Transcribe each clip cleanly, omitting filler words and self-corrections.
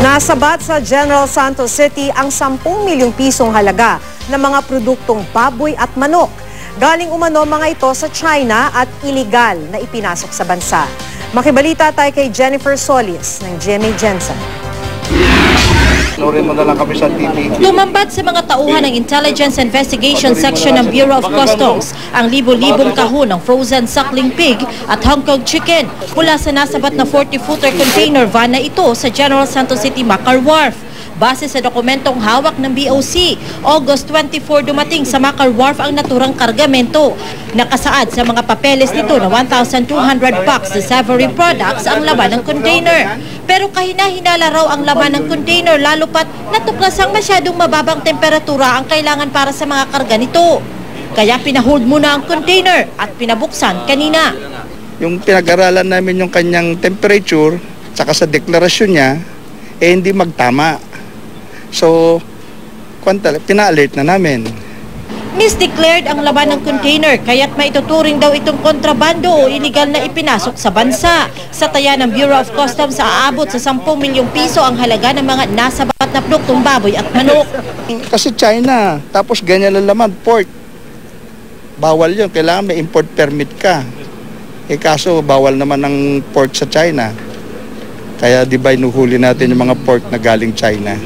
Nasabat sa General Santos City ang 10 milyong pisong halaga ng mga produktong baboy at manok. Galing umano mga ito sa China at iligal na ipinasok sa bansa. Makibalita tayo kay Jennifer Solis ng GMA Jensen. Tumambad sa mga tauhan ng Intelligence Investigation Section ng Bureau of Customs ang libo-libong kahon ng frozen suckling pig at Hong Kong chicken mula sa nasabat na 40-footer container van na ito sa General Santos City, Makar Wharf. Base sa dokumentong hawak ng BOC, August 24 dumating sa Makar Wharf ang naturang kargamento. Nakasaad sa mga papeles nito na 1,200 packs na savory products ang laman ng container. Pero kahina-hinala raw ang laman ng container lalo pat natuklasang masyadong mababang temperatura ang kailangan para sa mga karga nito. Kaya pinahold muna ang container at pinabuksan kanina. Yung pinag-aralan namin yung kanyang temperature, saka sa deklarasyon niya, hindi magtama. So, pina-alert na namin. Misdeclared ang laman ng container kaya't maituturing daw itong kontrabando o iligal na ipinasok sa bansa. Sa taya ng Bureau of Customs, aabot sa 10 milyong piso ang halaga ng mga nasabat na produktong baboy at manok. Kasi China, tapos ganyan ang laman, pork. Bawal yun, kailangan may import permit ka. Kaso bawal naman ang pork sa China. Kaya di ba inuhuli natin yung mga pork na galing China.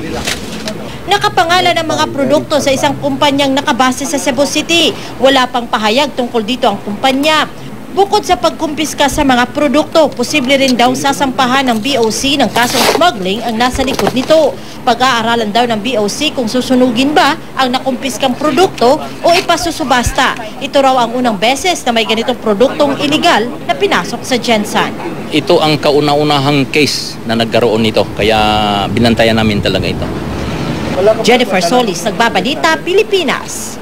Nakapangalan ang mga produkto sa isang kumpanyang nakabase sa Cebu City. Wala pang pahayag tungkol dito ang kumpanya. Bukod sa pagkumpiska sa mga produkto, posible rin daw sasampahan ng BOC ng kasong smuggling ang nasa likod nito. Pag-aaralan daw ng BOC kung susunugin ba ang nakumpiskang produkto o ipasusubasta. Ito raw ang unang beses na may ganitong produktong iligal na pinasok sa Jensen. Ito ang kauna-unahang case na nagkaroon nito, kaya binantayan namin talaga ito. Jennifer Solis, Nagbabalita, Pilipinas.